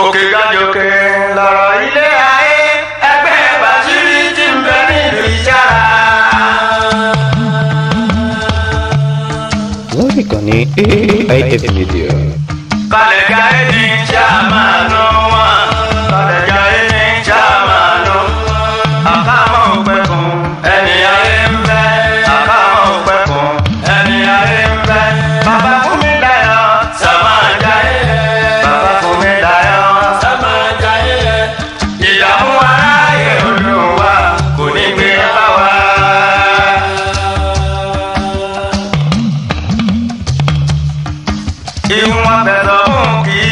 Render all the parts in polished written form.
òkè gàjòkè lọ̀rọ̀ ilé ayé ẹgbẹ́ Bàṣírí tí ń bẹ nílùú Ìjàrà. lórí ìkànnì AIF Media. kálẹ̀ jáde ní sàmánú wọn kálẹ̀ jáde ní sàmánú àkàmọ́ òpẹ́kùn ẹni ayé ń bẹ àkàmọ́ òpẹ́kùn ẹni ayé ń bẹ. bàbá fún mi láyọ̀ sàmájáyé bàbá fún mi láyọ̀ sàmájáyé ìdààmú aráyé Olúwa kò ní gbé bá wa. ìwọ̀n bẹ̀rọ̀ fún kì í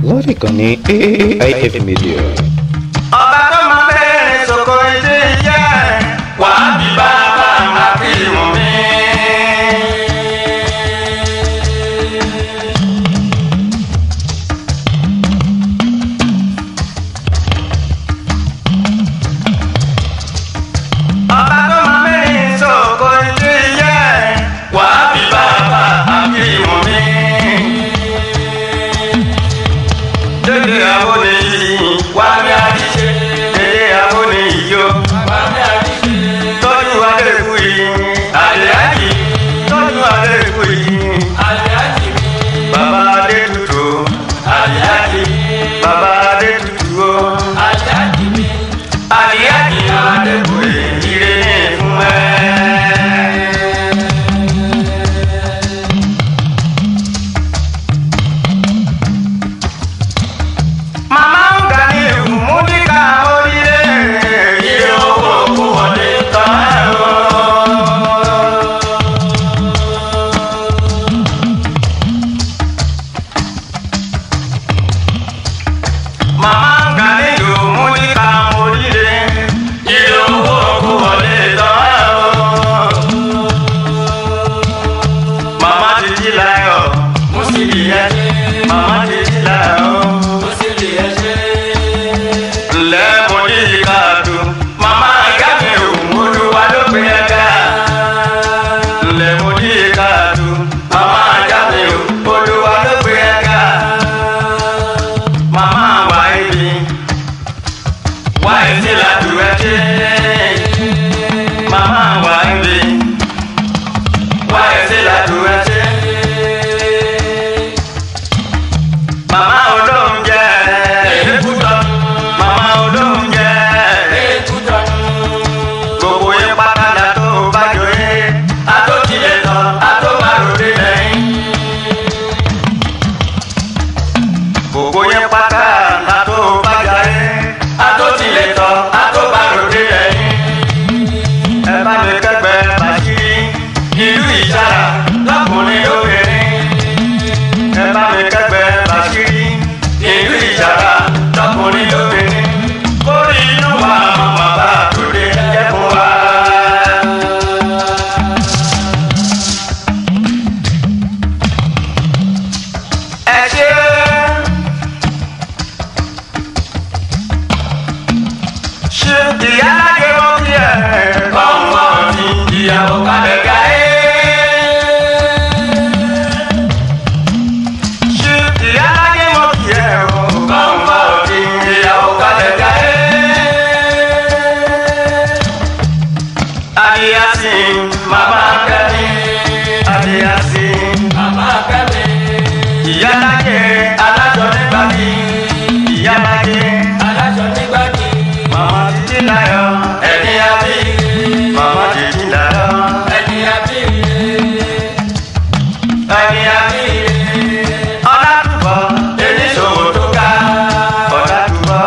lórí ìkànnì AIF Media. ọba tó máa bẹ̀rẹ̀ sọ̀kò ìdí jẹ́ wàá bí bàbá àkìmù mi. ọba tó máa bẹ̀rẹ̀ sọ̀kò ìdí jẹ́ wàá bí bàbá àkìmù mi. dédé àwọn èyí wá ní àdìsẹ́ dédé àwọn èyí yó wá ní àdìsẹ́ tọ́jú adékù yìí àdìájì tọ́jú adékù yìí àdìájì bàbá adétutù àdìájì bàbá adétutù o àdìájì àdìájì adékù yìí ire ní fún ẹ. Mama ń ga ní ìmúdíkà oríire ilé owó kú wọlé tán ẹ̀rọ. Mama ń ga ní ìmúdíkà oríire ilé owó kú wọlé tán ẹ̀rọ. Mama ti jí láyọ̀ mú sí ìyẹn mama ti jí láyọ̀. Lẹ́mọ̀díkàdù màmá gàmí Olúwa ló gbé ẹ̀ka. Lẹ́mọ̀díkàdù màmá gàmí Olúwa ló gbé ẹ̀ka. Màmá wà ibi wà èsì làdù ẹ̀jẹ̀. Màmá wà ibi wà èsì làdù ẹ̀jẹ̀. Màmá olóúnjẹ èébútọ́. Mama olóúnjẹ èkútọ́ gbogbo yín pátá la tó bá jòyè àtòkìlẹ̀ tán àtòmáròdé lẹ́yìn. Gbogbo yín pátá la tó bá jòyè àtòkìlẹ̀ tán àtòmáròdé lẹ́yìn. Ẹ bá mi kẹ́gbẹ́ Bàṣírí ìlú Ìjàrà lọ́kùnrin lóbìnrin. Ẹ bá mi kẹ́gbẹ́ Bàṣírí ìlú Ìjàrà lọ́kùnrin lóbìnrin. Kórè inú wa màmá bá tòde jẹ́ fún wa. Ẹ ṣe ṣe ìyálájẹ wọn kí ẹ kọ́ńkọ́ ní ìyàwó kalẹ̀ gáyé. Ṣe ìyálájẹ wọn kí ẹ kọ́ńkọ́ ní ìyàwó kalẹ̀ gáyé. Adéyàsìn màmá kẹ́mi Adéyàsìn màmá kẹ́mi. Ìyálájẹ alájọ nígbàdí ìyálájẹ alájọ nígbàdí. Màmá títí láyọ̀ ẹni àbí màmá títí láyọ̀ ẹni àbí ẹni àbí. Ọlátúbọ̀ oníṣòwò tó ga Ọlátúbọ̀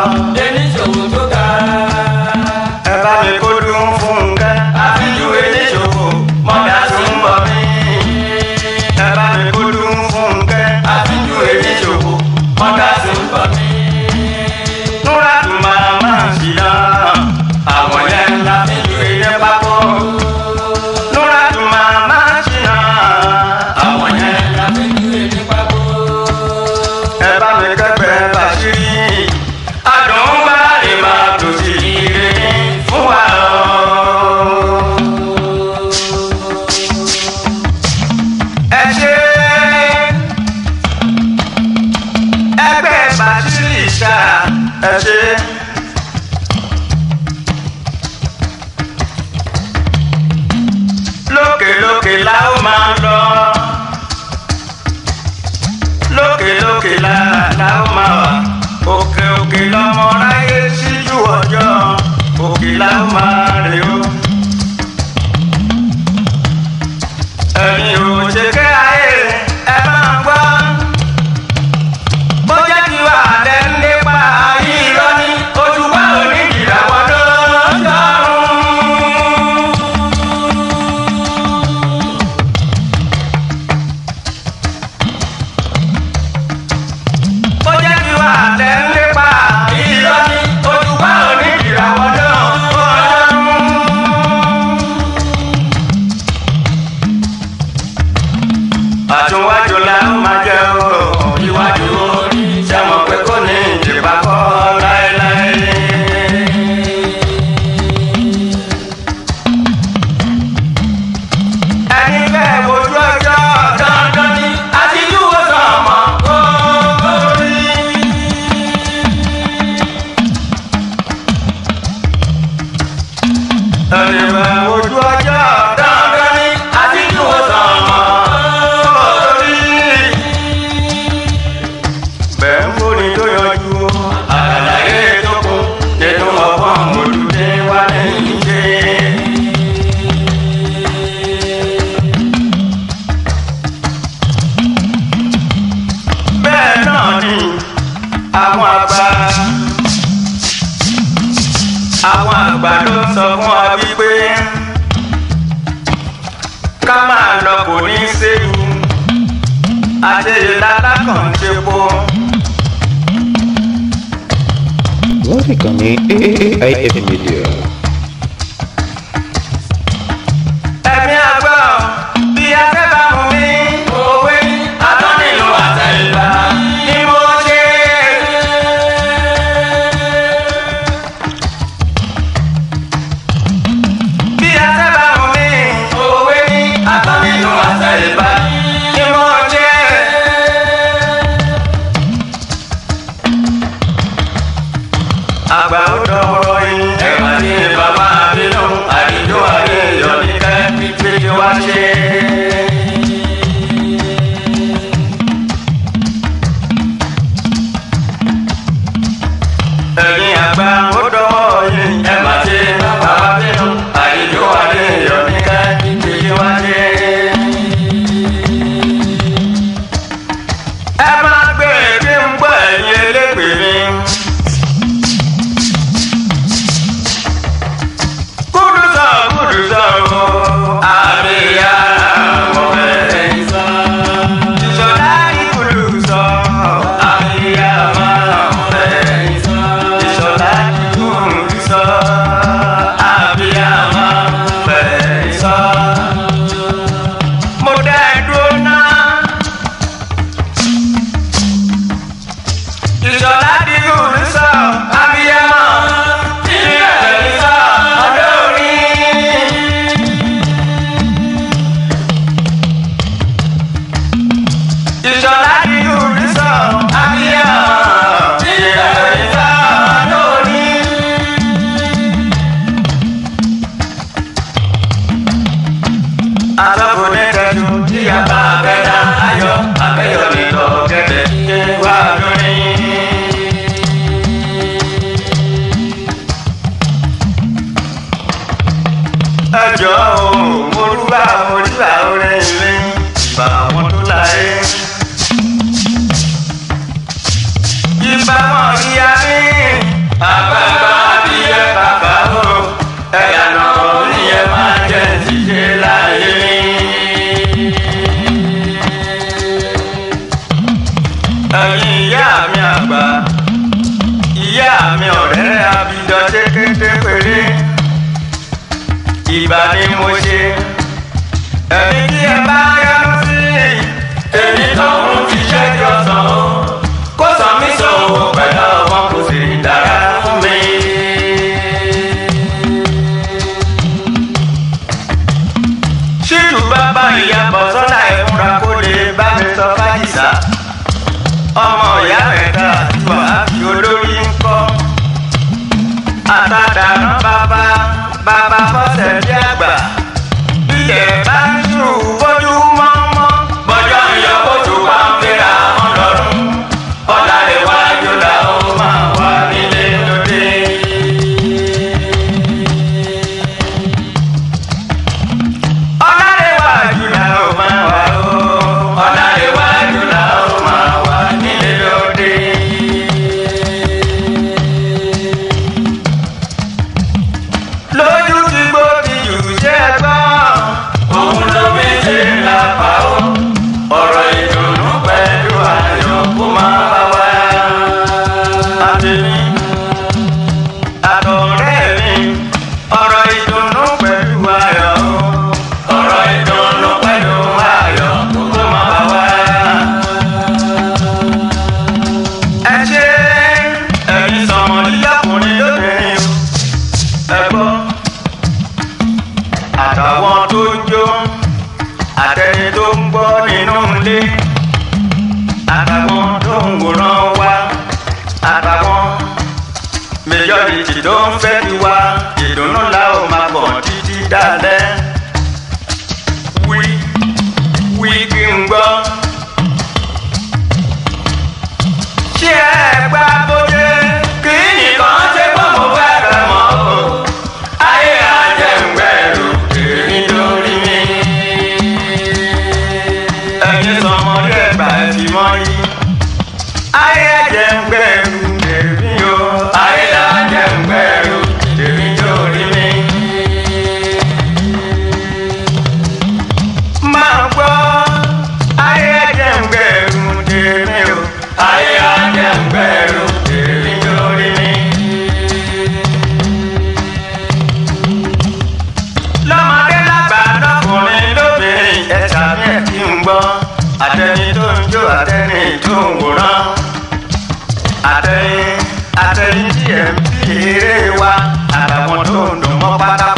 oníṣòwò tó ga. Ẹ bá mi kó dùn fún kẹ́ àfijù oníṣòwò mọ́dà tó ń bọ̀ mí. Ẹ bá mi kó dùn fún kẹ́ àfijù oníṣòwò mọ́dà tó ń bọ̀ mí. Núràtù màmá ṣìyà àwọn yẹn la fi ju ilé pákó. Núràtù màmá ṣìyà àwọn yẹn la fi ju ilé pákó. Ẹ bá mi kẹ́gbẹ́ Bàṣírí adùn bá lè máa tòṣì ire fún wa. Ẹ ṣe ẹgbẹ́ Bàṣírí ṣá ẹ ṣe. Lókè lókè la ó máa lọ. Lókè lókè la ó máa wà. Òkè òkè lọmọ ráyé síjú ọjọ́. Òkè la ó máa rè ó. Ẹ̀yin ò ṣe kẹ́ ayé ẹ máa gbọ́. Bó jẹ́ kí wà lẹ́ ń lépa irọ́ ní ojú wa ò ní ìràwọ̀ lọ́jọ́rùn. Bó jẹ́ kí kórè tó yọjú o. Àlàyé tó kún nínú ọgbọ́n olùdé wà ní ìṣe. Bẹ́ẹ̀ náà ni àwọn àgbà ló sọ fún wa wípé ká máa lọ kò ní í séwu àṣeyẹ lálákànṣepo. Lórí ìkànnì AIF Media. Ẹ̀mí àgbà bí afẹ́ bá mú mi òwe atọ́nìlú àtẹ̀yìnbá ni mo ṣe. Bí afẹ́ bá mú mi òwe atọ́nìlú àtẹ̀yìnbá ni mo ṣe. Àgbà ó dọ̀wọ́ yín ẹ̀wà ní bàbá àbínú àdìjọ́ ayé ìyọ̀ ní kẹ́ẹ́bí tí wá ṣe. Ẹ̀yin àgbà ó dọ̀wọ́ yín ẹ̀wà ní bàbá àbínú àdìjọ́ ayé ìyọ̀ ní kẹ́ẹ́bí tí wá ṣe. Ẹ máa gbé kí n gbọ́ ẹ̀yin elégbè mi. Ẹjọ́ o, morúbà orin ilé ìbà wọn tó láyé. Ìbà wọn ìyá mi, àgbàgbà bí ẹ bàbá o, ẹ̀yà náà ní ẹ máa jẹ́ ìdíje láyé mi. Ẹ̀yin ìyá mi àgbà, ìyá mi ọ̀rẹ́ abidjan kékeré péré. Ìbà ni mo ṣe ẹni tí ẹ bá yánú sí èyí tó ń fi ṣẹ́jọ́ sàn ó kó sàn mí sòwò pẹ̀lú ọmọ kò sì dára fún mi. Ṣíjú bàbá ìyàbọ̀ sọ́dà ìmúra kó lè bá mi sọ báyìísá ọmọ ìyá mẹ́ta àti wàá fi olórí ń kọ́ àtàdàrán bàbá fọ́sẹ̀ bí àgbà ilẹ̀ bá ń ṣù bójú mọ́mọ́ bọ́jọ́ ń yọ bójú wá ń gbéra wọn lọ́rùn ọ̀là lè wájú là ó máa wà nílé lóde. ọ̀là lè wájú là ó máa wà ó ọ̀là lè wájú là ó máa wà nílé lóde. Lójú tí gbó ti jù jẹ́ gbọ́n, òun ló fi ṣe lápá o. Ọ̀rọ̀ ìdùnnú pẹ̀lú ayọ̀ kó máa bá wá. Àtẹ̀mí, àtọ̀rẹ́ mi, ọ̀rọ̀ ìdùnnú pẹ̀lú ayọ̀ o. Ọ̀rọ̀ ìdùnnú pẹ̀lú ayọ̀ kó máa bá wá. Ẹ ṣe ẹ̀yin sọ̀mọ̀ lílọ́kùnrin lóbìnrin o. Ẹ gbọ́. Àtàwọn tó ń jó àtẹni tó ń gbọ́ nínú ilé àtàwọn tó ń wòran wa àtàwọn majority tó ń fẹ́ ti wá ìdùnnú la ó máa bọ̀ títí dalẹ́. Wí kí n gbọ́. Ṣé ẹ tó ń wòran àtẹ̀yìn tí ẹ̀ ń fi eré wa àtàwọn tó ń dùn mọ́ pátákó.